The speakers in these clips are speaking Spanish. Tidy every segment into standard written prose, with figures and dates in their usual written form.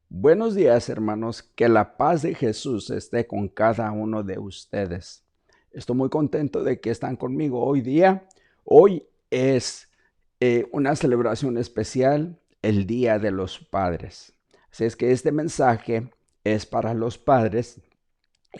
Buenos días, hermanos. Que la paz de Jesús esté con cada uno de ustedes. Estoy muy contento de que están conmigo hoy día. Hoy es una celebración especial, el Día de los Padres. Así es que este mensaje es para los padres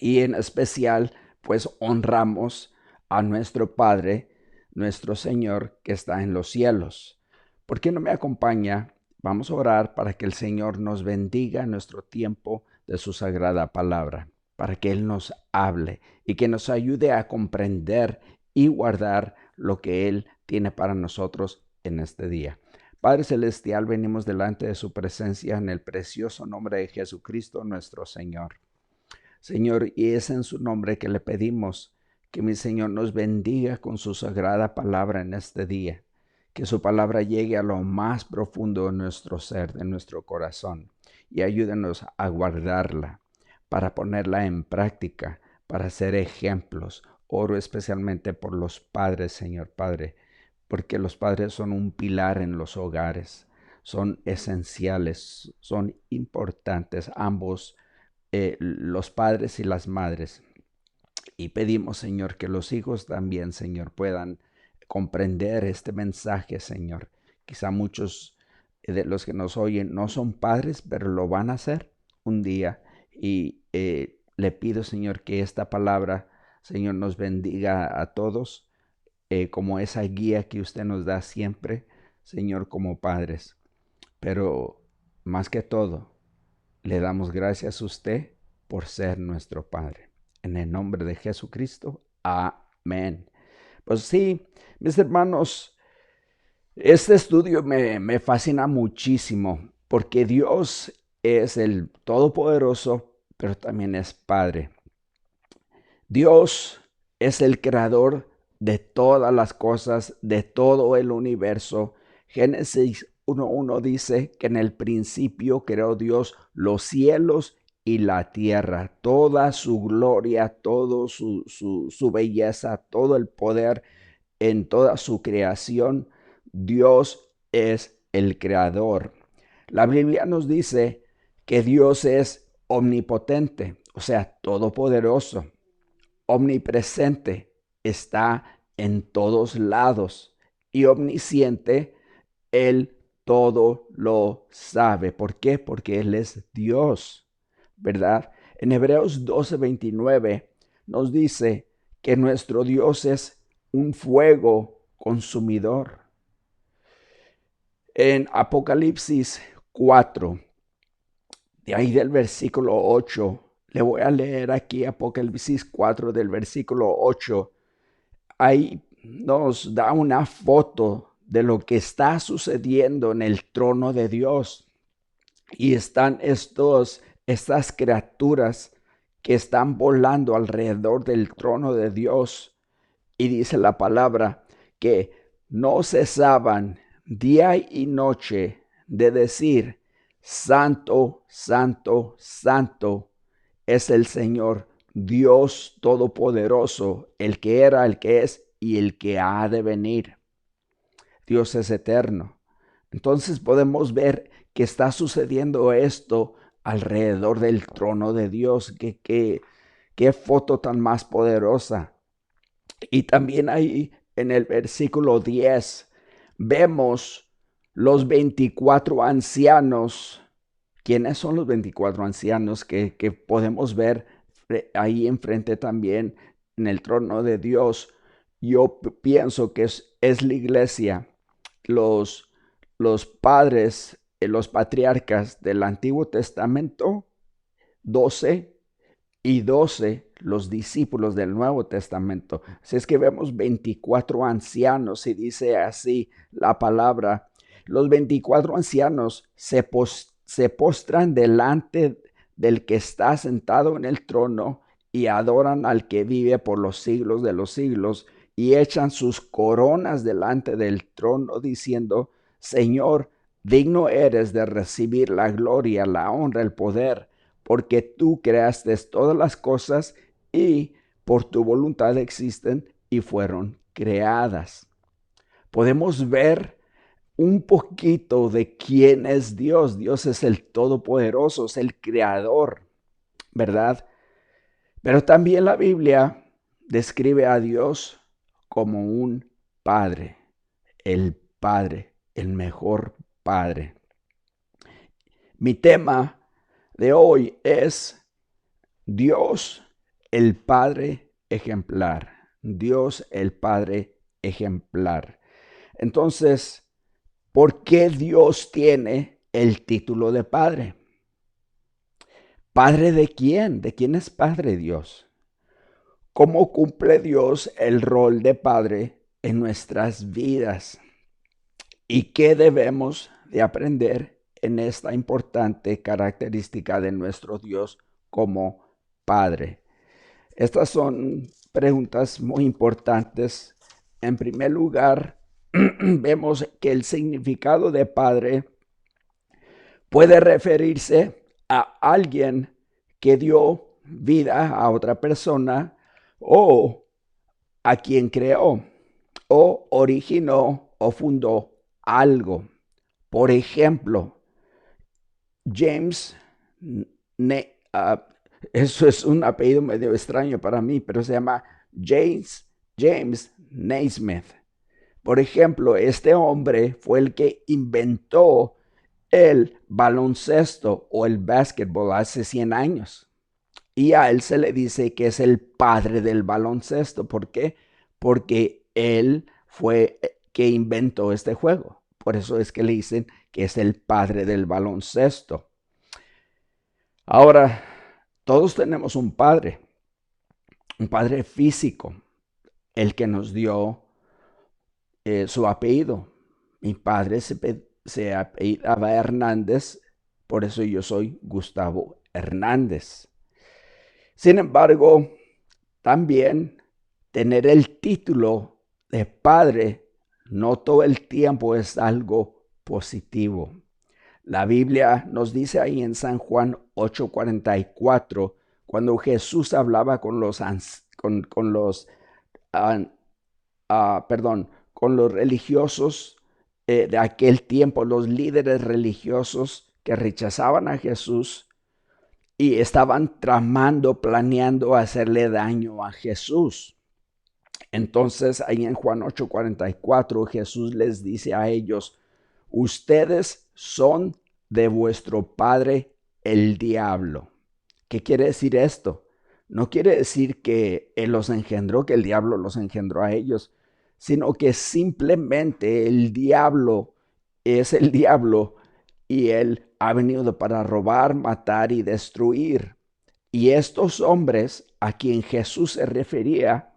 y en especial, pues honramos a nuestro Padre, nuestro Señor que está en los cielos. ¿Por qué no me acompaña? Vamos a orar para que el Señor nos bendiga en nuestro tiempo de su sagrada palabra, para que Él nos hable y que nos ayude a comprender y guardar lo que Él tiene para nosotros en este día. Padre Celestial, venimos delante de su presencia en el precioso nombre de Jesucristo nuestro Señor. Señor, y es en su nombre que le pedimos que mi Señor nos bendiga con su sagrada palabra en este día, que su palabra llegue a lo más profundo de nuestro ser, de nuestro corazón, y ayúdenos a guardarla, para ponerla en práctica, para ser ejemplos. Oro especialmente por los padres, Señor Padre, porque los padres son un pilar en los hogares, son esenciales, son importantes ambos, los padres y las madres. Y pedimos, Señor, que los hijos también, Señor, puedan comprender este mensaje, Señor. Quizá muchos de los que nos oyen no son padres, pero lo van a hacer un día. Y le pido, Señor, que esta palabra, Señor, nos bendiga a todos, como esa guía que usted nos da siempre, Señor, como padres. Pero más que todo, le damos gracias a usted por ser nuestro Padre. En el nombre de Jesucristo, amén. Pues sí, mis hermanos, este estudio me fascina muchísimo porque Dios es el Todopoderoso, pero también es Padre. Dios es el creador de todas las cosas, de todo el universo. Génesis 1:1 dice que en el principio creó Dios los cielos y la tierra, toda su gloria, todo su belleza, todo el poder en toda su creación. Dios es el creador. La Biblia nos dice que Dios es omnipotente, o sea, todopoderoso, omnipresente, está en todos lados, y omnisciente, Él todo lo sabe. ¿Por qué? Porque Él es Dios, ¿verdad? En Hebreos 12:29 nos dice que nuestro Dios es un fuego consumidor. En Apocalipsis 4, de ahí del versículo 8, le voy a leer aquí Apocalipsis 4 del versículo 8. Ahí nos da una foto de lo que está sucediendo en el trono de Dios. Y están estas criaturas que están volando alrededor del trono de Dios. Y dice la palabra que no cesaban día y noche de decir: Santo, santo, santo es el Señor, Dios Todopoderoso, el que era, el que es y el que ha de venir. Dios es eterno. Entonces podemos ver que está sucediendo esto alrededor del trono de Dios. Qué foto tan más poderosa. Y también ahí en el versículo 10 vemos los 24 ancianos. ¿Quiénes son los 24 ancianos que podemos ver ahí enfrente también en el trono de Dios? Yo pienso que es la iglesia, los, los padres, los patriarcas del Antiguo Testamento, 12, y 12 los discípulos del Nuevo Testamento. Así es que vemos 24 ancianos y dice así la palabra: los 24 ancianos se postran delante del que está sentado en el trono y adoran al que vive por los siglos de los siglos, y echan sus coronas delante del trono diciendo: Señor, digno eres de recibir la gloria, la honra, el poder, porque tú creaste todas las cosas y por tu voluntad existen y fueron creadas. Podemos ver un poquito de quién es Dios. Dios es el Todopoderoso, es el Creador, ¿verdad? Pero también la Biblia describe a Dios como un Padre, el mejor Padre. Mi tema de hoy es Dios, el Padre ejemplar. Dios, el Padre ejemplar. Entonces, ¿por qué Dios tiene el título de Padre? ¿Padre de quién? ¿De quién es Padre Dios? ¿Cómo cumple Dios el rol de Padre en nuestras vidas? ¿Y qué debemos de aprender en esta importante característica de nuestro Dios como Padre? Estas son preguntas muy importantes. En primer lugar, vemos que el significado de Padre puede referirse a alguien que dio vida a otra persona o a quien creó o originó o fundó algo. Por ejemplo, James, eso es un apellido medio extraño para mí, pero se llama James Naismith. Por ejemplo, este hombre fue el que inventó el baloncesto o el básquetbol hace 100 años. Y a él se le dice que es el padre del baloncesto. ¿Por qué? Porque él fue que inventó este juego. Por eso es que le dicen que es el padre del baloncesto. Ahora, todos tenemos un padre físico, el que nos dio su apellido. Mi padre se apellidaba Hernández, por eso yo soy Gustavo Hernández. Sin embargo, también tener el título de padre no todo el tiempo es algo positivo. La Biblia nos dice ahí en San Juan 8:44, cuando Jesús hablaba con los, con los religiosos de aquel tiempo, los líderes religiosos que rechazaban a Jesús y estaban tramando, planeando hacerle daño a Jesús. Entonces, ahí en Juan 8:44, Jesús les dice a ellos, ustedes son de vuestro padre el diablo. ¿Qué quiere decir esto? No quiere decir que Él los engendró, que el diablo los engendró a ellos, sino que simplemente el diablo es el diablo y Él ha venido para robar, matar y destruir. Y estos hombres a quien Jesús se refería,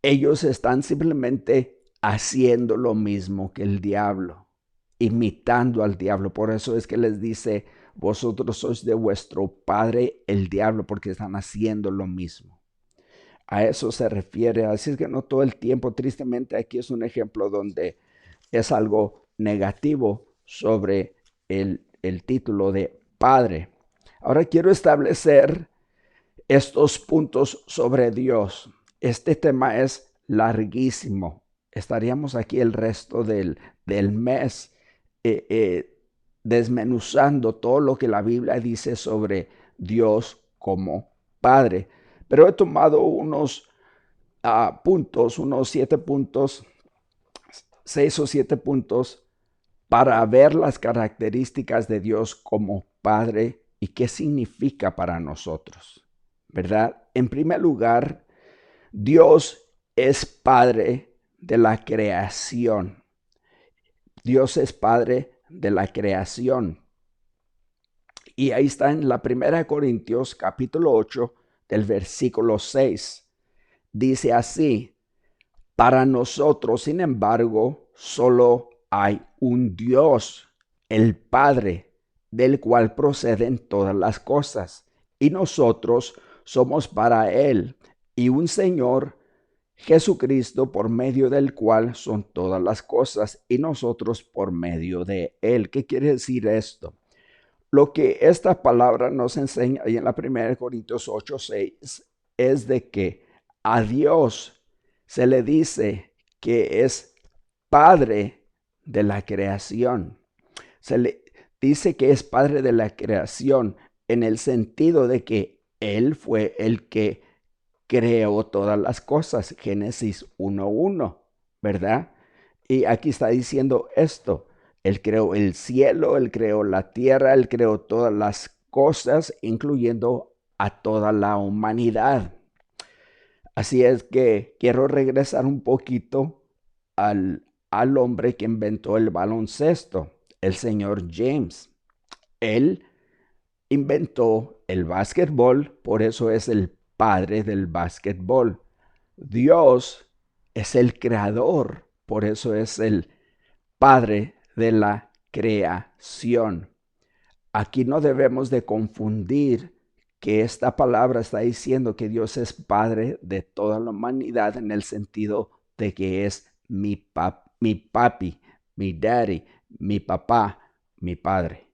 ellos están simplemente haciendo lo mismo que el diablo, imitando al diablo. Por eso es que les dice, vosotros sois de vuestro padre el diablo, porque están haciendo lo mismo. A eso se refiere. Así es que no todo el tiempo, tristemente aquí es un ejemplo donde es algo negativo sobre el título de padre. Ahora quiero establecer estos puntos sobre Dios. Este tema es larguísimo. Estaríamos aquí el resto del mes desmenuzando todo lo que la Biblia dice sobre Dios como Padre. Pero he tomado unos puntos, unos 7 puntos, 6 o 7 puntos para ver las características de Dios como Padre y qué significa para nosotros, ¿verdad? En primer lugar, Dios es Padre de la creación. Dios es Padre de la creación. Y ahí está en la 1 Corintios capítulo 8 del versículo 6. Dice así, para nosotros, sin embargo, solo hay un Dios, el Padre, del cual proceden todas las cosas, y nosotros somos para Él, y un Señor, Jesucristo, por medio del cual son todas las cosas, y nosotros por medio de Él. ¿Qué quiere decir esto? Lo que esta palabra nos enseña ahí en la 1 Corintios 8:6 es de que a Dios se le dice que es Padre de la creación. Se le dice que es padre de la creación en el sentido de que Él fue el que creó todas las cosas. Génesis 1:1, ¿verdad? Y aquí está diciendo esto. Él creó el cielo, Él creó la tierra, Él creó todas las cosas, incluyendo a toda la humanidad. Así es que quiero regresar un poquito al hombre que inventó el baloncesto, el señor James. Él inventó el básquetbol, por eso es el padre del básquetbol. Dios es el creador, por eso es el padre de la creación. Aquí no debemos de confundir que esta palabra está diciendo que Dios es padre de toda la humanidad en el sentido de que es mi papi, mi daddy, mi papá, mi padre,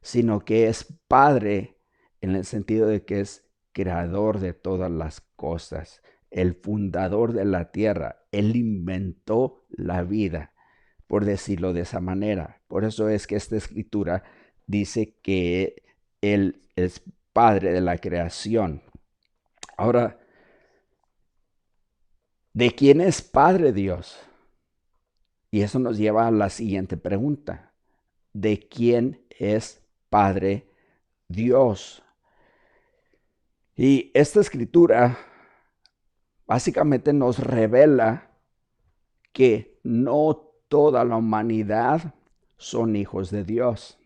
sino que es padre en el sentido de que es creador de todas las cosas, el fundador de la tierra. Él inventó la vida, por decirlo de esa manera. Por eso es que esta escritura dice que Él es padre de la creación. Ahora, ¿de quién es padre Dios? Y eso nos lleva a la siguiente pregunta. ¿De quién es padre Dios? Y esta escritura básicamente nos revela que no toda la humanidad son hijos de Dios.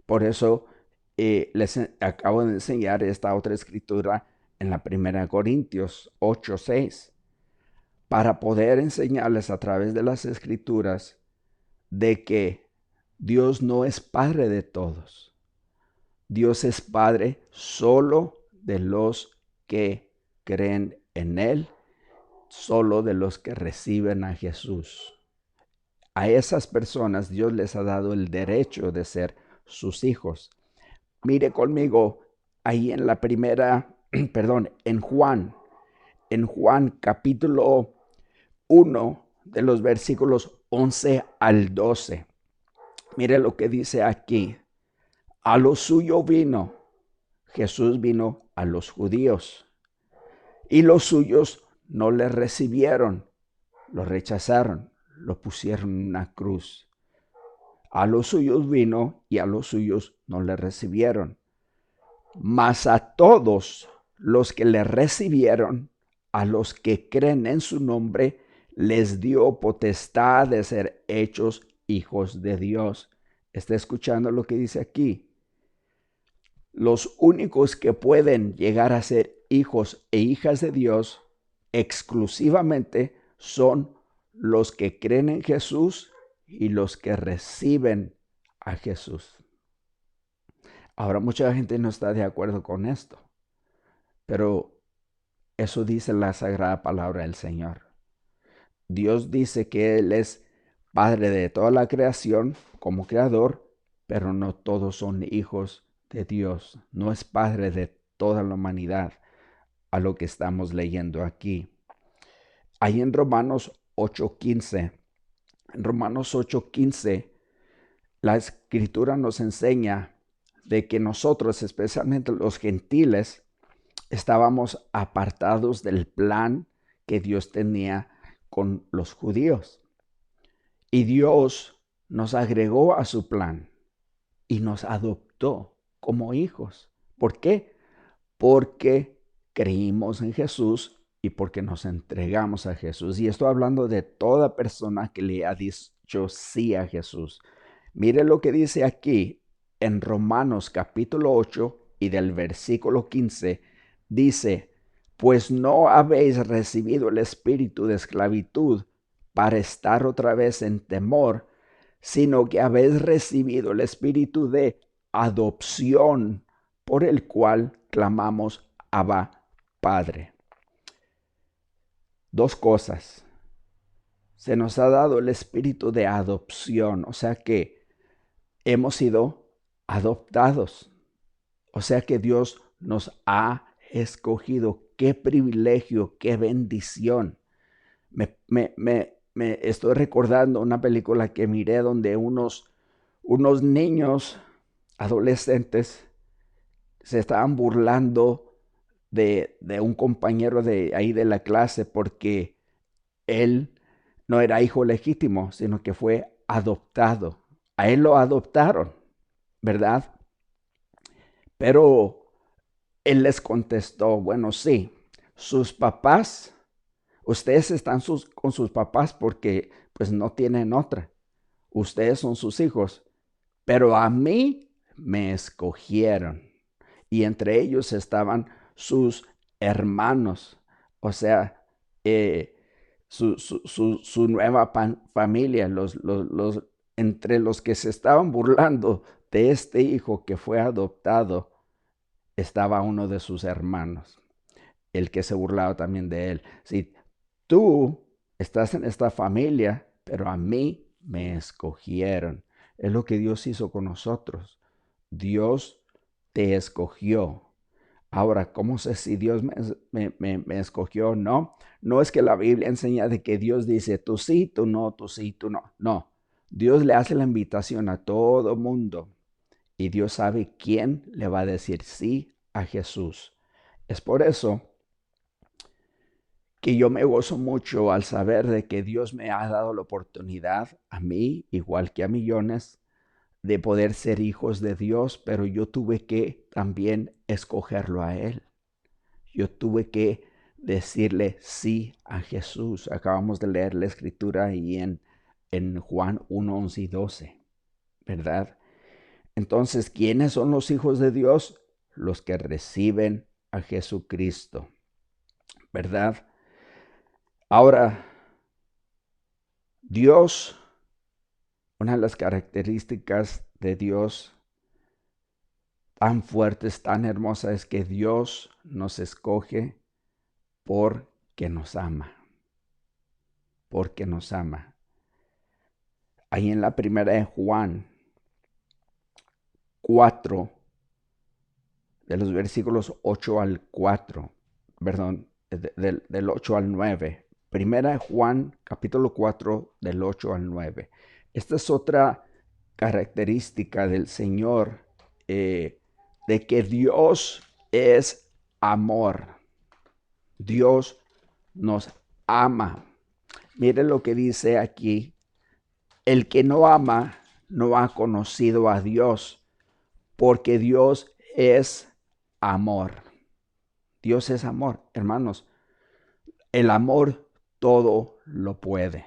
Por eso les acabo de enseñar esta otra escritura en la 1 Corintios 8:6, para poder enseñarles a través de las escrituras de que Dios no es padre de todos. Dios es padre solo de los que creen en Él, solo de los que reciben a Jesús. A esas personas Dios les ha dado el derecho de ser sus hijos. Mire conmigo ahí en la en Juan capítulo 1 de los versículos 11 al 12. Mire lo que dice aquí. A lo suyo vino, Jesús vino a los judíos, y los suyos no le recibieron, lo rechazaron, lo pusieron en una cruz. A los suyos vino y a los suyos no le recibieron. Mas a todos los que le recibieron, a los que creen en su nombre, les dio potestad de ser hechos hijos de Dios. ¿Está escuchando lo que dice aquí? Los únicos que pueden llegar a ser hijos e hijas de Dios exclusivamente son los que creen en Jesús y los que reciben a Jesús. Ahora, mucha gente no está de acuerdo con esto, pero eso dice la sagrada palabra del Señor. Dios dice que Él es padre de toda la creación como creador, pero no todos son hijos de Dios. No es padre de toda la humanidad, a lo que estamos leyendo aquí. Ahí en Romanos 8:15, la escritura nos enseña de que nosotros, especialmente los gentiles, estábamos apartados del plan que Dios tenía con los judíos. Y Dios nos agregó a su plan y nos adoptó como hijos. ¿Por qué? Porque creímos en Jesús y porque nos entregamos a Jesús. Y estoy hablando de toda persona que le ha dicho sí a Jesús. Mire lo que dice aquí en Romanos capítulo 8 y del versículo 15. Dice, pues no habéis recibido el espíritu de esclavitud para estar otra vez en temor, sino que habéis recibido el espíritu de adopción, por el cual clamamos Abba, Padre. Dos cosas. Se nos ha dado el espíritu de adopción, o sea que hemos sido adoptados. O sea que Dios nos ha escogido. Qué privilegio, qué bendición. Me me estoy recordando una película que miré donde unos niños adolescentes se estaban burlando de un compañero de ahí de la clase porque él no era hijo legítimo, sino que fue adoptado. A él lo adoptaron, ¿verdad? Pero él les contestó, bueno, sí, sus papás, ustedes están con sus papás porque pues no tienen otra. Ustedes son sus hijos, pero a mí me escogieron. Y entre ellos estaban sus hermanos, o sea, eh, su nueva familia, entre los que se estaban burlando de este hijo que fue adoptado, estaba uno de sus hermanos, el que se burlaba también de él. Si tú estás en esta familia, pero a mí me escogieron. Es lo que Dios hizo con nosotros. Dios te escogió. Ahora, ¿cómo sé si Dios me escogió o no? No es que la Biblia enseña de que Dios dice tú sí, tú no, tú sí, tú no. No, Dios le hace la invitación a todo mundo y Dios sabe quién le va a decir sí a Jesús. Es por eso que yo me gozo mucho al saber de que Dios me ha dado la oportunidad a mí, igual que a millones, de poder ser hijos de Dios, pero yo tuve que también escogerlo a Él. Yo tuve que decirle sí a Jesús. Acabamos de leer la escritura ahí en Juan 1, 11 y 12, ¿verdad? Entonces, ¿quiénes son los hijos de Dios? Los que reciben a Jesucristo, ¿verdad? Ahora, Dios, una de las características de Dios tan fuertes, tan hermosas, es que Dios nos escoge porque nos ama, porque nos ama. Ahí en la primera de Juan 4, de los versículos 8 al 4, perdón, del 8 al 9. Primera de Juan, capítulo 4, del 8 al 9. Esta es otra característica del Señor, de que Dios es amor. Dios nos ama. Mire lo que dice aquí. El que no ama no ha conocido a Dios, porque Dios es amor. Dios es amor, hermanos. El amor todo lo puede.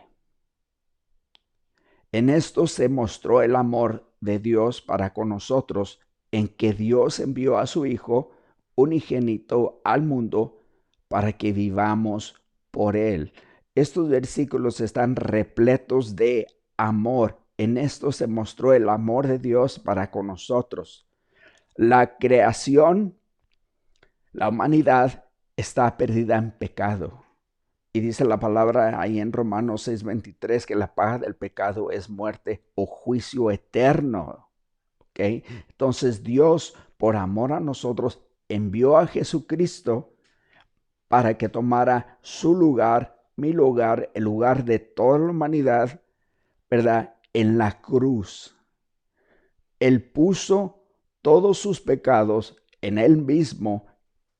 En esto se mostró el amor de Dios para con nosotros, en que Dios envió a su Hijo unigénito al mundo para que vivamos por Él. Estos versículos están repletos de amor. En esto se mostró el amor de Dios para con nosotros. La creación, la humanidad está perdida en pecado. Y dice la palabra ahí en Romanos 6:23 que la paga del pecado es muerte o juicio eterno. ¿Okay? Entonces Dios, por amor a nosotros, envió a Jesucristo para que tomara su lugar, mi lugar, el lugar de toda la humanidad, ¿verdad? En la cruz. Él puso todos sus pecados en él mismo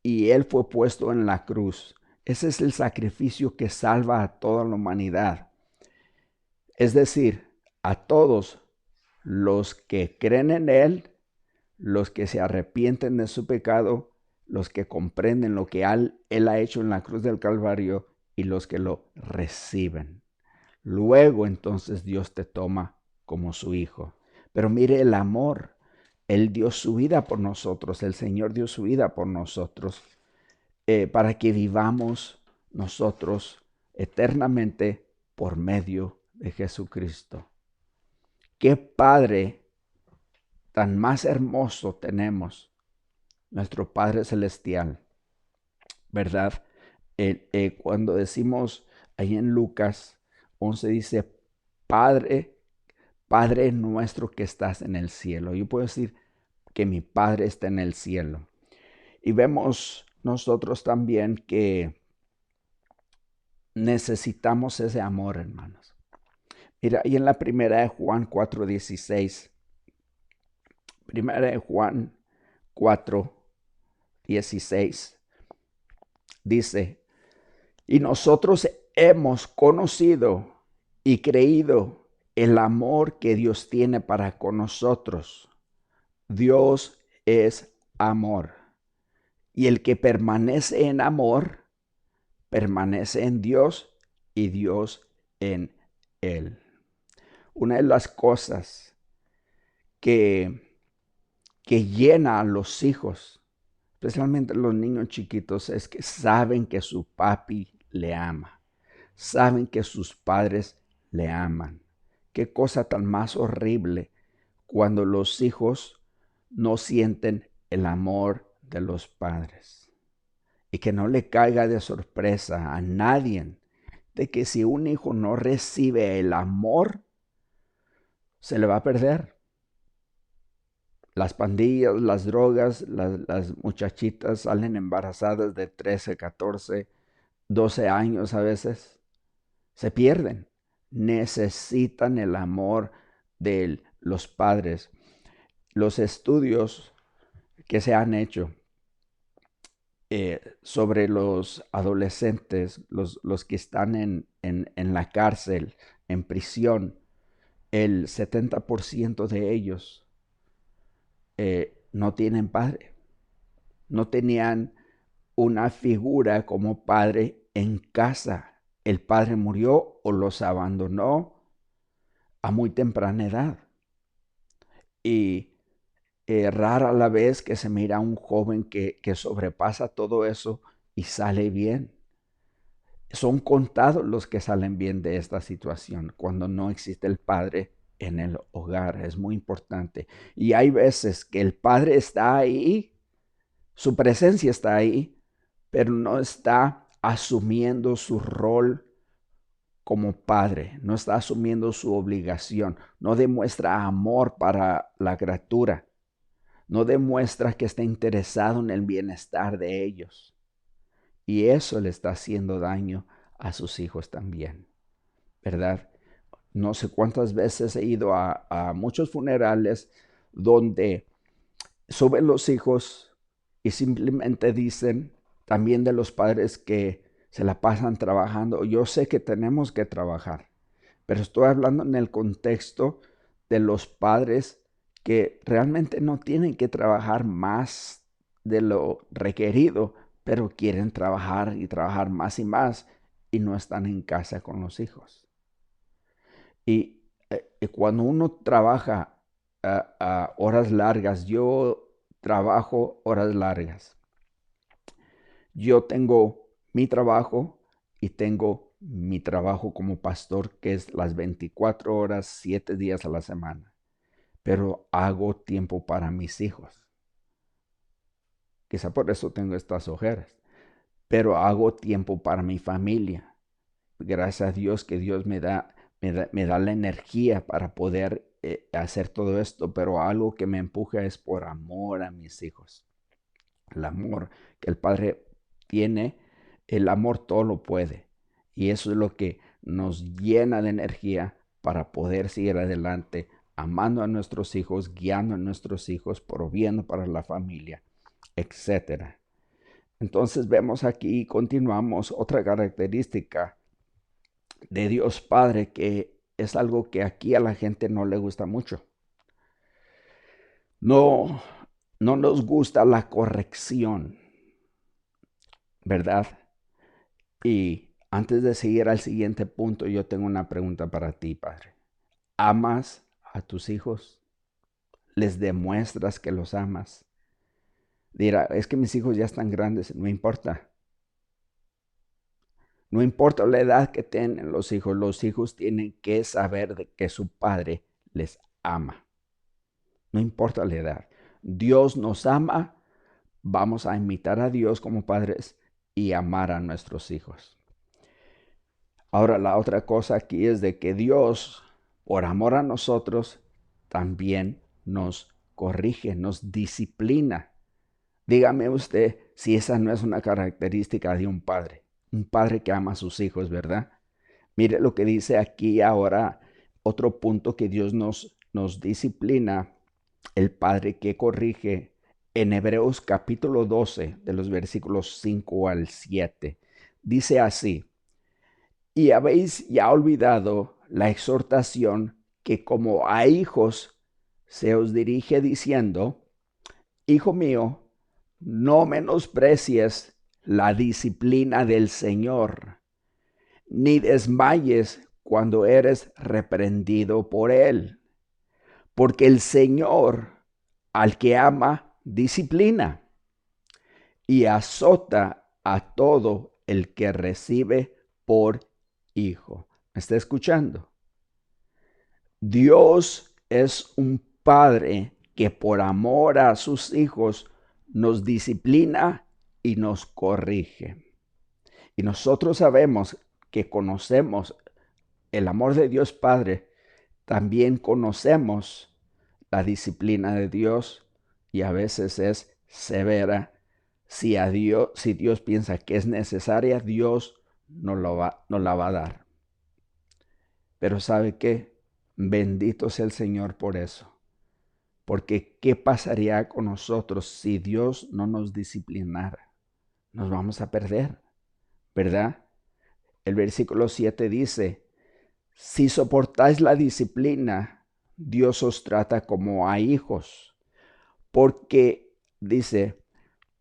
y él fue puesto en la cruz. Ese es el sacrificio que salva a toda la humanidad. Es decir, a todos los que creen en él, los que se arrepienten de su pecado, los que comprenden lo que él ha hecho en la cruz del Calvario y los que lo reciben. Luego entonces Dios te toma como su hijo. Pero mire el amor. Él dio su vida por nosotros, el Señor dio su vida por nosotros, para que vivamos nosotros eternamente por medio de Jesucristo. Qué Padre tan más hermoso tenemos, nuestro Padre Celestial, ¿verdad? Cuando decimos ahí en Lucas 11 dice, Padre nuestro que estás en el cielo. Yo puedo decir que mi Padre está en el cielo. Y vemos nosotros también que necesitamos ese amor, hermanos. Mira, y en la primera de Juan 4:16, primera de Juan 4:16, dice, y nosotros hemos conocido y creído el amor que Dios tiene para con nosotros. Dios es amor. Y el que permanece en amor, permanece en Dios y Dios en él. Una de las cosas que llena a los hijos, especialmente los niños chiquitos, es que saben que su papi le ama. Saben que sus padres le aman. Qué cosa tan más horrible cuando los hijos no sienten el amor de los padres. Y que no le caiga de sorpresa a nadie de que si un hijo no recibe el amor, se le va a perder. Las pandillas, las drogas, las muchachitas salen embarazadas de 13, 14, 12 años a veces. Se pierden. Necesitan el amor de los padres. Los estudios que se han hecho sobre los adolescentes, los que están en la cárcel, en prisión, el 70% de ellos no tienen padre. No tenían una figura como padre en casa. El padre murió o los abandonó a muy temprana edad. Y rara la vez que se mira a un joven que sobrepasa todo eso y sale bien. Son contados los que salen bien de esta situación cuando no existe el padre en el hogar. Es muy importante. Y hay veces que el padre está ahí, su presencia está ahí, pero no está asumiendo su rol como padre, no está asumiendo su obligación, no demuestra amor para la criatura, no demuestra que está interesado en el bienestar de ellos. Y eso le está haciendo daño a sus hijos también, ¿verdad? No sé cuántas veces he ido a muchos funerales donde suben los hijos y simplemente dicen también de los padres que se la pasan trabajando. Yo sé que tenemos que trabajar, pero estoy hablando en el contexto de los padres que realmente no tienen que trabajar más de lo requerido, pero quieren trabajar y trabajar más y no están en casa con los hijos. Y cuando uno trabaja a horas largas, yo trabajo horas largas. Yo tengo mi trabajo y tengo mi trabajo como pastor, que es las 24 horas, 7 días a la semana. Pero hago tiempo para mis hijos. Quizá por eso tengo estas ojeras. Pero hago tiempo para mi familia. Gracias a Dios que Dios me da la energía para poder hacer todo esto. Pero algo que me empuja es por amor a mis hijos. El amor que el Padre tiene, el amor todo lo puede. Y eso es lo que nos llena de energía para poder seguir adelante, amando a nuestros hijos, guiando a nuestros hijos, proviendo para la familia, etcétera. Entonces vemos aquí, continuamos, otra característica de Dios Padre que es algo que aquí a la gente no le gusta mucho. No, no nos gusta la corrección, ¿verdad? Y antes de seguir al siguiente punto, yo tengo una pregunta para ti, Padre. ¿Amas a tus hijos? ¿Les demuestras que los amas? Dirá, es que mis hijos ya están grandes, no importa. No importa la edad que tienen los hijos tienen que saber de que su padre les ama. No importa la edad. Dios nos ama, vamos a imitar a Dios como padres y amar a nuestros hijos. Ahora, la otra cosa aquí es de que Dios, por amor a nosotros, también nos corrige, nos disciplina. Dígame usted si esa no es una característica de un padre. un padre que ama a sus hijos, ¿verdad? Mire lo que dice aquí ahora, otro punto que Dios nos disciplina, el padre que corrige, en Hebreos capítulo 12, de los versículos 5 al 7. Dice así: y habéis ya olvidado la exhortación que como a hijos se os dirige diciendo: hijo mío, no menosprecies la disciplina del Señor, ni desmayes cuando eres reprendido por Él, porque el Señor al que ama disciplina y azota a todo el que recibe por hijo. ¿Me está escuchando? Dios es un padre que por amor a sus hijos nos disciplina y nos corrige. Y nosotros sabemos que conocemos el amor de Dios Padre, también conocemos la disciplina de Dios y a veces es severa. Si Dios piensa que es necesaria, Dios nos la va a dar. Pero ¿sabe qué? Bendito sea el Señor por eso. Porque ¿qué pasaría con nosotros si Dios no nos disciplinara? Nos vamos a perder, ¿verdad? El versículo 7 dice: si soportáis la disciplina, Dios os trata como a hijos. Porque, dice,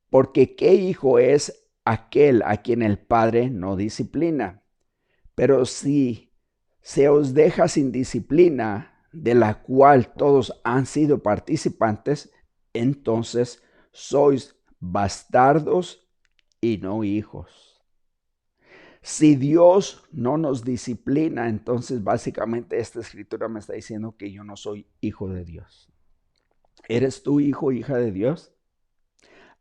porque ¿qué hijo es aquel a quien el Padre no disciplina? Pero si se os deja sin disciplina, de la cual todos han sido participantes, entonces sois bastardos y no hijos. Si Dios no nos disciplina, entonces básicamente esta escritura me está diciendo que yo no soy hijo de Dios. ¿Eres tú hijo o hija de Dios?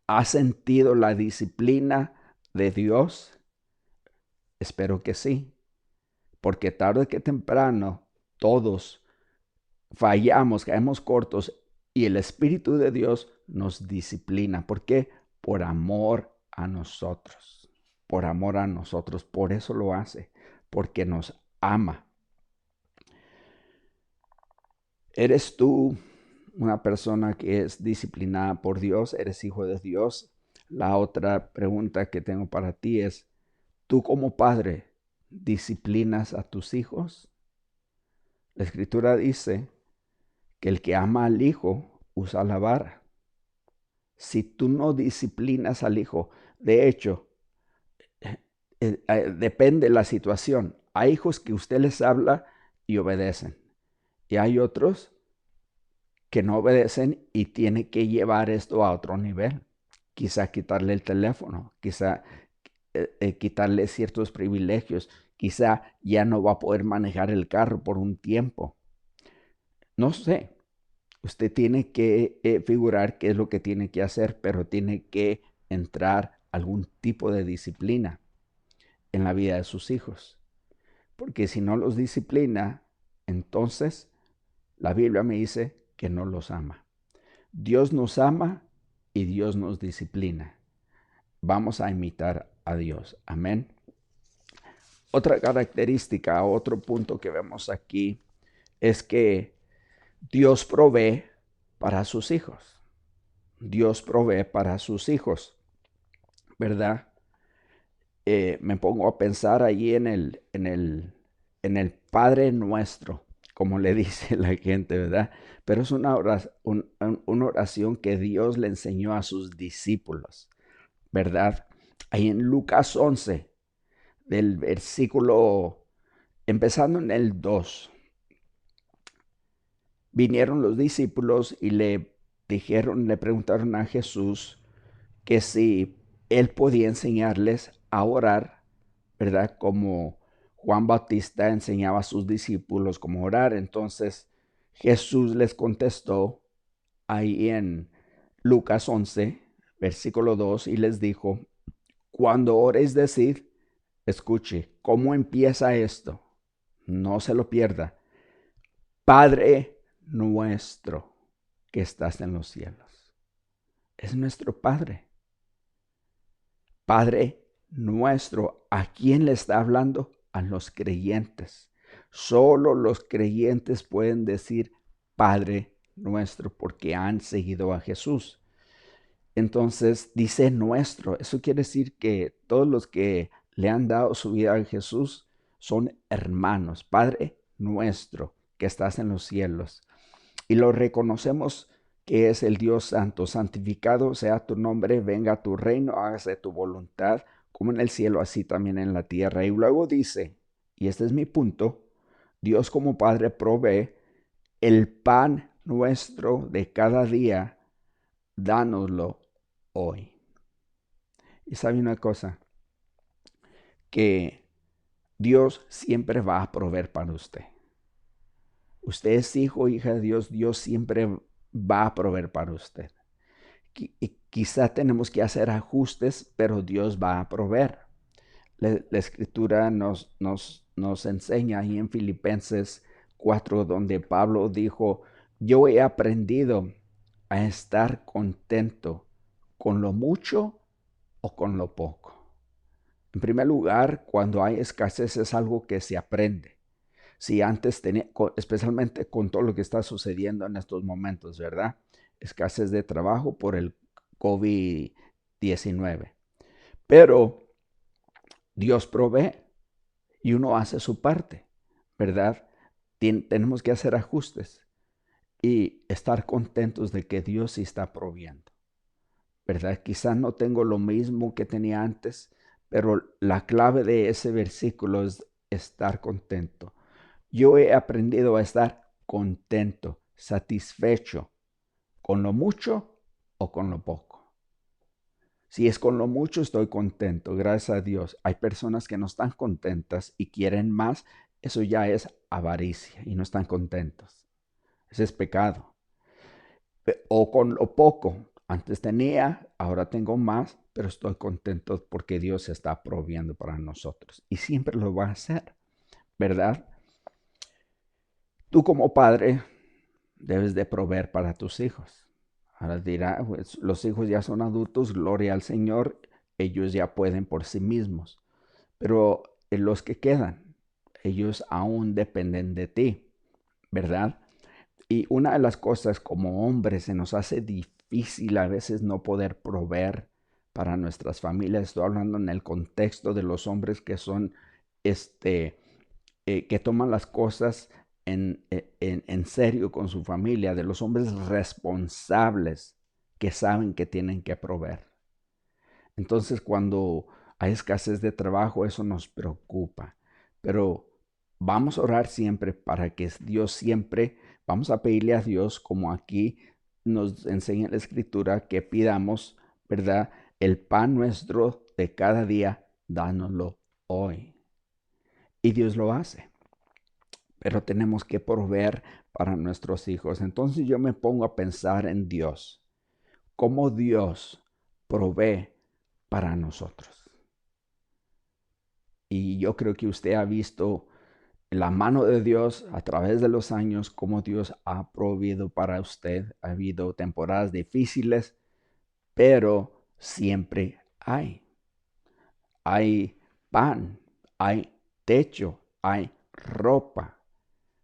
¿Has sentido la disciplina de Dios? Espero que sí, porque tarde que temprano todos fallamos, caemos cortos y el Espíritu de Dios nos disciplina. ¿Por qué? Por amor a nosotros. Por amor a nosotros. Por eso lo hace, porque nos ama. ¿Eres tú una persona que es disciplinada por Dios? ¿Eres hijo de Dios? La otra pregunta que tengo para ti es: ¿tú como padre disciplinas a tus hijos? La Escritura dice que el que ama al hijo usa la vara. Si tú no disciplinas al hijo, de hecho, depende de la situación. Hay hijos que usted les habla y obedecen. Y hay otros que no obedecen y tiene que llevar esto a otro nivel. Quizá quitarle el teléfono, quizá quitarle ciertos privilegios, quizá ya no va a poder manejar el carro por un tiempo. No sé, usted tiene que figurar qué es lo que tiene que hacer, pero tiene que entrar algún tipo de disciplina en la vida de sus hijos. Porque si no los disciplina, entonces la Biblia me dice que no los ama. Dios nos ama y Dios nos disciplina. Vamos a imitar a Dios. Amén. Otra característica, otro punto que vemos aquí es que Dios provee para sus hijos. Dios provee para sus hijos, ¿verdad? Me pongo a pensar allí en el Padre Nuestro, como le dice la gente, ¿verdad? Pero es una oración que Dios le enseñó a sus discípulos, ¿verdad? Ahí en Lucas 11, del versículo, empezando en el 2, vinieron los discípulos y le preguntaron a Jesús que si él podía enseñarles a orar, ¿verdad? Como Juan Bautista enseñaba a sus discípulos cómo orar. Entonces Jesús les contestó ahí en Lucas 11, versículo 2, y les dijo: cuando oréis, decid, escuche, ¿cómo empieza esto? No se lo pierda. Padre nuestro que estás en los cielos. Es nuestro Padre. Padre nuestro. ¿A quién le está hablando? A los creyentes. Solo los creyentes pueden decir Padre nuestro porque han seguido a Jesús. Entonces dice nuestro. Eso quiere decir que todos los que le han dado su vida a Jesús son hermanos. Padre nuestro que estás en los cielos. Y lo reconocemos que es el Dios santo. Santificado sea tu nombre, venga tu reino, hágase tu voluntad, como en el cielo, así también en la tierra. Y luego dice, y este es mi punto, Dios como Padre provee el pan nuestro de cada día, dánoslo hoy. Y sabe una cosa, que Dios siempre va a proveer para usted. Usted es hijo o hija de Dios, Dios siempre va a proveer para usted. Y quizá tenemos que hacer ajustes, pero Dios va a proveer. La escritura nos enseña ahí en Filipenses 4, donde Pablo dijo, yo he aprendido a estar contento con lo mucho o con lo poco. En primer lugar, cuando hay escasez es algo que se aprende. Si antes tenía, especialmente con todo lo que está sucediendo en estos momentos, ¿verdad? Escasez de trabajo por el COVID-19. Pero Dios provee y uno hace su parte, ¿verdad? Tenemos que hacer ajustes y estar contentos de que Dios sí está proviendo, ¿verdad? Quizás no tengo lo mismo que tenía antes, pero la clave de ese versículo es estar contento. Yo he aprendido a estar contento, satisfecho, con lo mucho o con lo poco. Si es con lo mucho, estoy contento, gracias a Dios. Hay personas que no están contentas y quieren más. Eso ya es avaricia y no están contentos. Ese es pecado. O con lo poco. Antes tenía, ahora tengo más, pero estoy contento porque Dios está proviendo para nosotros. Y siempre lo va a hacer, ¿verdad? Tú como padre debes de proveer para tus hijos. Ahora dirá, pues, los hijos ya son adultos, gloria al Señor, ellos ya pueden por sí mismos. Pero los que quedan, ellos aún dependen de ti, ¿verdad? Y una de las cosas como hombres se nos hace difícil a veces no poder proveer para nuestras familias. Estoy hablando en el contexto de los hombres que son, que toman las cosas en serio con su familia, de los hombres responsables que saben que tienen que proveer. Entonces, cuando hay escasez de trabajo, eso nos preocupa. Pero vamos a orar siempre para que Dios siempre, vamos a pedirle a Dios, como aquí nos enseña la Escritura, que pidamos, ¿verdad? El pan nuestro de cada día, dánoslo hoy. Y Dios lo hace. Pero tenemos que proveer para nuestros hijos. Entonces yo me pongo a pensar en Dios. ¿Cómo Dios provee para nosotros? Y yo creo que usted ha visto la mano de Dios a través de los años, cómo Dios ha proveído para usted. Ha habido temporadas difíciles, pero siempre hay. Hay pan, hay techo, hay ropa.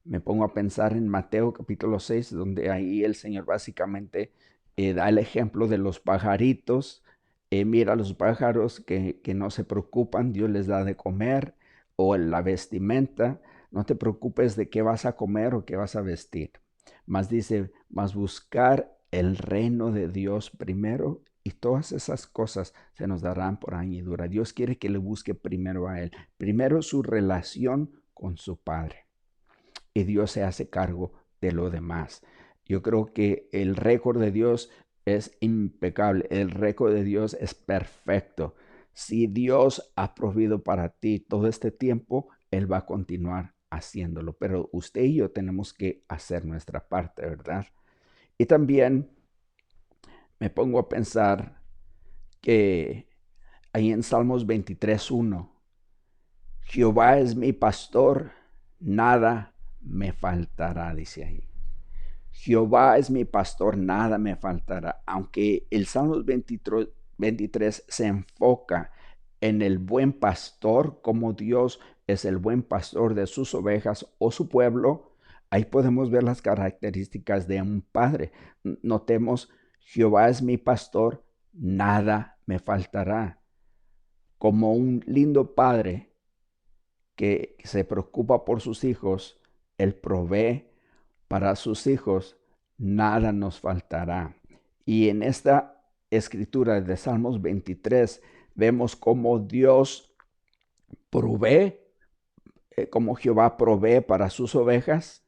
Me pongo a pensar en Mateo capítulo 6, donde ahí el Señor básicamente da el ejemplo de los pajaritos. Mira a los pájaros que no se preocupan, Dios les da de comer, o la vestimenta. No te preocupes de qué vas a comer o qué vas a vestir. Más dice, más buscar el reino de Dios primero y todas esas cosas se nos darán por añadidura. Dios quiere que le busque primero a Él. Primero su relación con su Padre. Y Dios se hace cargo de lo demás. Yo creo que el récord de Dios es impecable. El récord de Dios es perfecto. Si Dios ha proveído para ti todo este tiempo, Él va a continuar haciéndolo. Pero usted y yo tenemos que hacer nuestra parte, ¿verdad? Y también me pongo a pensar que ahí en Salmos 23:1, Jehová es mi pastor, nada me faltará, dice ahí. Jehová es mi pastor, nada me faltará. Aunque el Salmos 23 se enfoca en el buen pastor, como Dios es el buen pastor de sus ovejas o su pueblo, ahí podemos ver las características de un padre. Notemos, Jehová es mi pastor, nada me faltará. Como un lindo padre que se preocupa por sus hijos, Él provee para sus hijos, nada nos faltará. Y en esta escritura de Salmos 23 vemos cómo Dios provee, cómo Jehová provee para sus ovejas,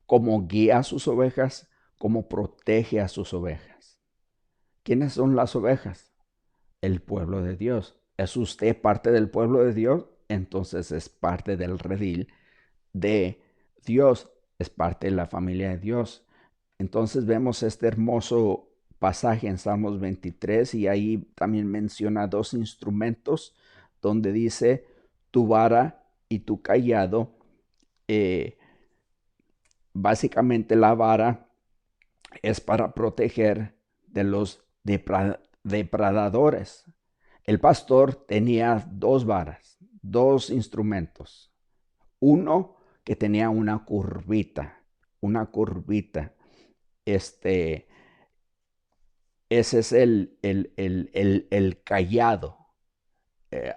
cómo guía a sus ovejas, cómo protege a sus ovejas. ¿Quiénes son las ovejas? El pueblo de Dios. ¿Es usted parte del pueblo de Dios? Entonces es parte del redil de Dios, es parte de la familia de Dios. Entonces vemos este hermoso pasaje en Salmos 23 y ahí también menciona dos instrumentos donde dice tu vara y tu cayado. Básicamente la vara es para proteger de los depredadores. El pastor tenía dos varas, dos instrumentos. Uno que tenía una curvita. Ese es el cayado.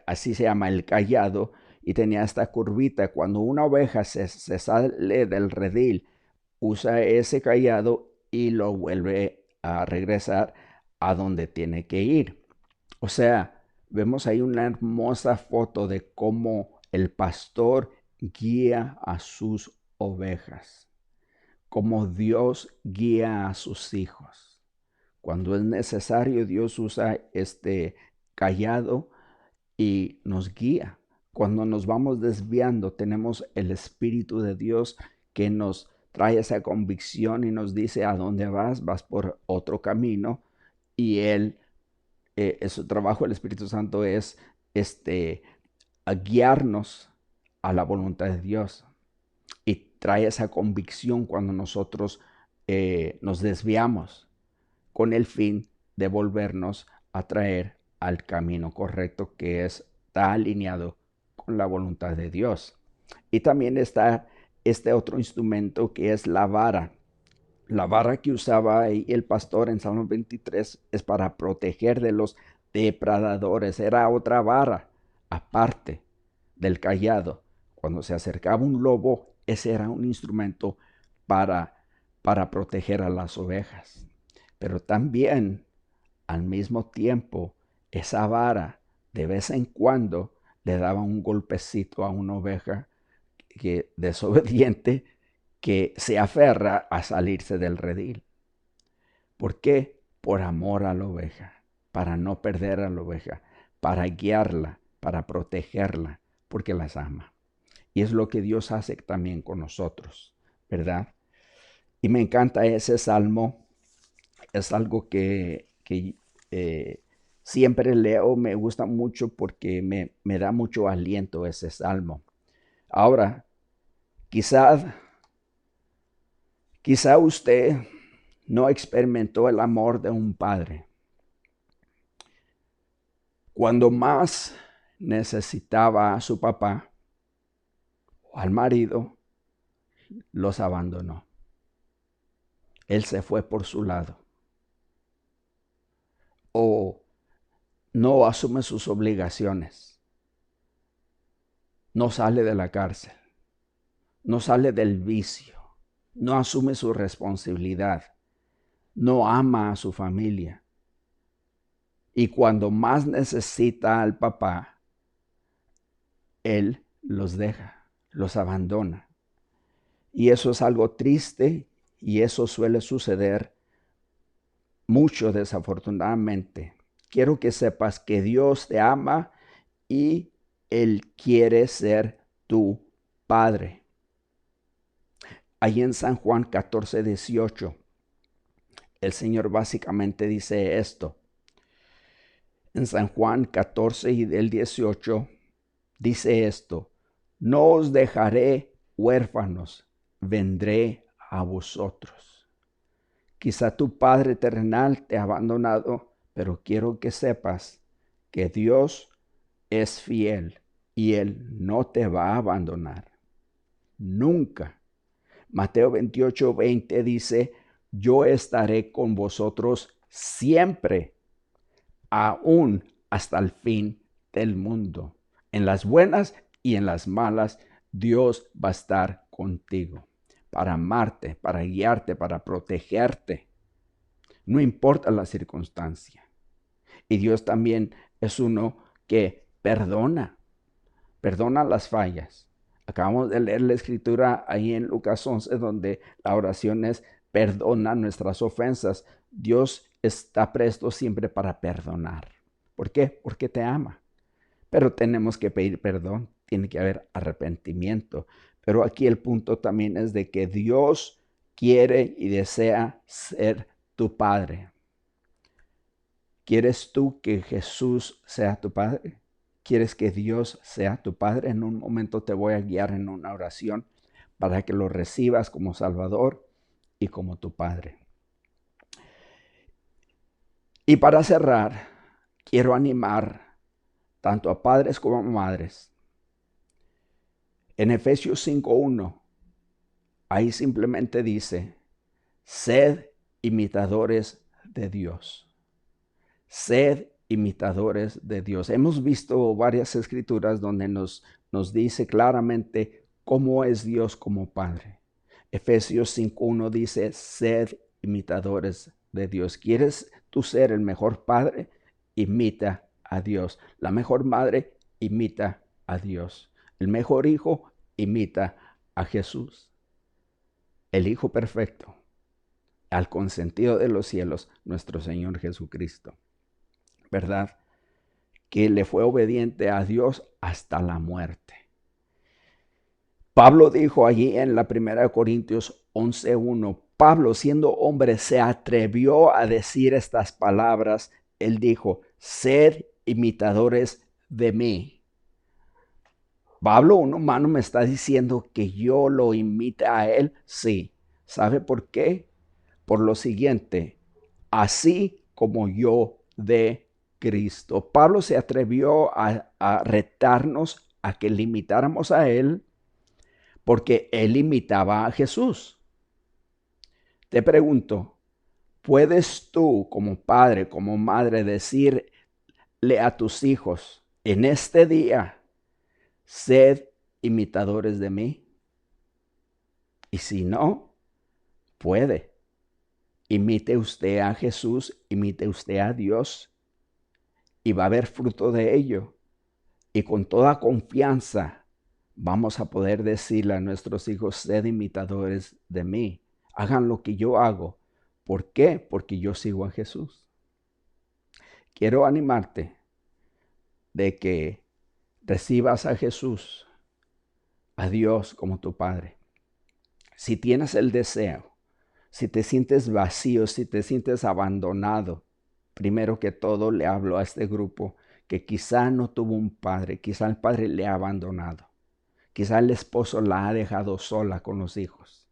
Así se llama el cayado. Y tenía esta curvita. Cuando una oveja se sale del redil, usa ese cayado y lo vuelve a regresar a donde tiene que ir. O sea, vemos ahí una hermosa foto de cómo el pastor guía a sus ovejas, cómo Dios guía a sus hijos. Cuando es necesario, Dios usa este cayado y nos guía. Cuando nos vamos desviando, tenemos el Espíritu de Dios que nos trae esa convicción y nos dice a dónde vas, vas por otro camino. Y su trabajo, el Espíritu Santo, es a guiarnos a la voluntad de Dios. Y trae esa convicción cuando nosotros nos desviamos con el fin de volvernos a traer al camino correcto que está alineado con la voluntad de Dios. Y también está este otro instrumento que es la vara. La vara que usaba el pastor en Salmo 23 es para proteger de los depredadores. Era otra vara aparte del cayado. Cuando se acercaba un lobo, ese era un instrumento para proteger a las ovejas. Pero también, al mismo tiempo, esa vara de vez en cuando le daba un golpecito a una oveja que desobediente que se aferra a salirse del redil. ¿Por qué? Por amor a la oveja, para no perder a la oveja, para guiarla, para protegerla, porque las ama. Y es lo que Dios hace también con nosotros, ¿verdad? Y me encanta ese salmo, es algo que siempre leo, me gusta mucho porque me da mucho aliento ese salmo. Ahora, quizá usted no experimentó el amor de un padre. Cuando más necesitaba a su papá o al marido, los abandonó. Él se fue por su lado. O no asume sus obligaciones. No sale de la cárcel. No sale del vicio. No asume su responsabilidad. No ama a su familia. Y cuando más necesita al papá, él los deja, los abandona. Y eso es algo triste y eso suele suceder mucho, desafortunadamente. Quiero que sepas que Dios te ama y Él quiere ser tu Padre. Ahí en San Juan 14:18, el Señor básicamente dice esto. En San Juan 14 y del 18 dice esto: no os dejaré huérfanos, vendré a vosotros. Quizá tu Padre terrenal te ha abandonado, pero quiero que sepas que Dios es fiel y Él no te va a abandonar. Nunca. Mateo 28:20 dice, yo estaré con vosotros siempre, aún hasta el fin del mundo. En las buenas y en las malas, Dios va a estar contigo para amarte, para guiarte, para protegerte. No importa la circunstancia. Y Dios también es uno que perdona las fallas. Acabamos de leer la escritura ahí en Lucas 11, donde la oración es perdona nuestras ofensas. Dios está presto siempre para perdonar. ¿Por qué? Porque te ama. Pero tenemos que pedir perdón, tiene que haber arrepentimiento. Pero aquí el punto también es de que Dios quiere y desea ser tu Padre. ¿Quieres tú que Jesús sea tu Padre? ¿Quieres que Dios sea tu Padre? En un momento te voy a guiar en una oración para que lo recibas como Salvador y como tu Padre. Y para cerrar, quiero animar tanto a padres como a madres. En Efesios 5:1, ahí simplemente dice, sed imitadores de Dios. Sed imitadores de Dios. Hemos visto varias escrituras donde nos dice claramente cómo es Dios como Padre. Efesios 5:1 dice, sed imitadores de Dios. ¿Quieres tú ser el mejor padre? Imita a Dios. La mejor madre, imita a Dios. El mejor hijo, imita a Jesús. El Hijo perfecto, al consentido de los cielos, nuestro Señor Jesucristo. ¿Verdad? Que le fue obediente a Dios hasta la muerte. Pablo dijo allí en la 1 Corintios 11:1, Pablo siendo hombre se atrevió a decir estas palabras. Él dijo, sed imitadores de mí. Pablo, un humano, me está diciendo que yo lo imite a él. Sí. ¿Sabe por qué? Por lo siguiente, así como yo de Cristo. Pablo se atrevió a retarnos a que le imitáramos a él porque él imitaba a Jesús. Te pregunto, ¿puedes tú como padre, como madre decirle a tus hijos en este día, sed imitadores de mí? Y si no, puede. Imite usted a Jesús, imite usted a Dios y va a haber fruto de ello. Y con toda confianza vamos a poder decirle a nuestros hijos, sed imitadores de mí. Hagan lo que yo hago. ¿Por qué? Porque yo sigo a Jesús. Quiero animarte de que recibas a Jesús, a Dios como tu Padre. Si tienes el deseo, si te sientes vacío, si te sientes abandonado, primero que todo le hablo a este grupo que quizá no tuvo un padre, quizá el padre le ha abandonado, quizá el esposo la ha dejado sola con los hijos.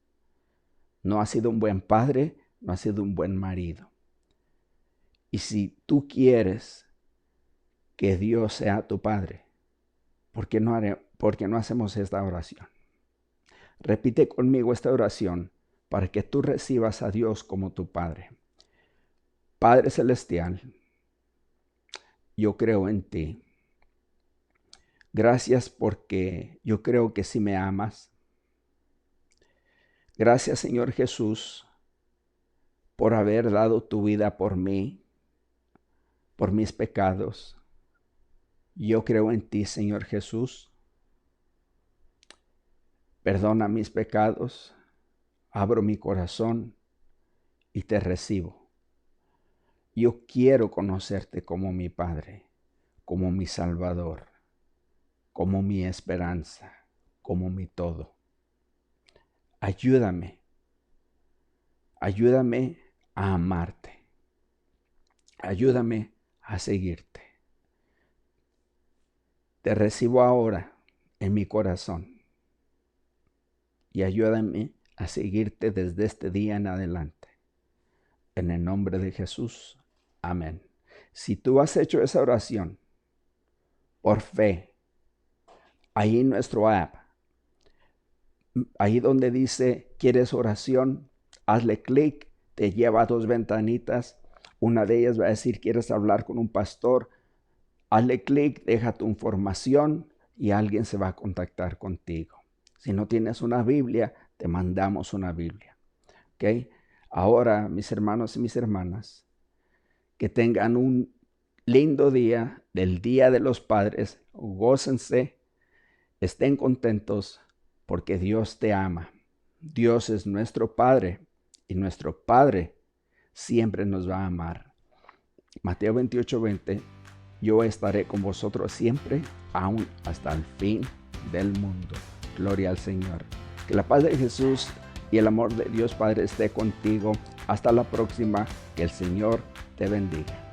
No ha sido un buen padre, no ha sido un buen marido. Y si tú quieres que Dios sea tu Padre, ¿por qué no hacemos esta oración? Repite conmigo esta oración para que tú recibas a Dios como tu Padre. Padre Celestial, yo creo en ti. Gracias porque yo creo que sí me amas. Gracias, Señor Jesús, por haber dado tu vida por mí, por mis pecados. Yo creo en ti, Señor Jesús. Perdona mis pecados, abro mi corazón y te recibo. Yo quiero conocerte como mi Padre, como mi Salvador, como mi esperanza, como mi todo. Ayúdame a amarte. Ayúdame a seguirte. Te recibo ahora en mi corazón y ayúdame a seguirte desde este día en adelante. En el nombre de Jesús. Amén. Si tú has hecho esa oración, por fe. Ahí en nuestro app, ahí donde dice, ¿quieres oración? Hazle clic, te lleva a dos ventanitas. Una de ellas va a decir, ¿quieres hablar con un pastor? Hazle clic, deja tu información y alguien se va a contactar contigo. Si no tienes una Biblia, te mandamos una Biblia. ¿Ok? Ahora, mis hermanos y mis hermanas, que tengan un lindo día del Día de los Padres. Gócense, estén contentos porque Dios te ama. Dios es nuestro Padre y nuestro Padre siempre nos va a amar. Mateo 28:20, yo estaré con vosotros siempre, aún hasta el fin del mundo. Gloria al Señor. Que la paz de Jesús y el amor de Dios Padre esté contigo. Hasta la próxima. Que el Señor te bendiga.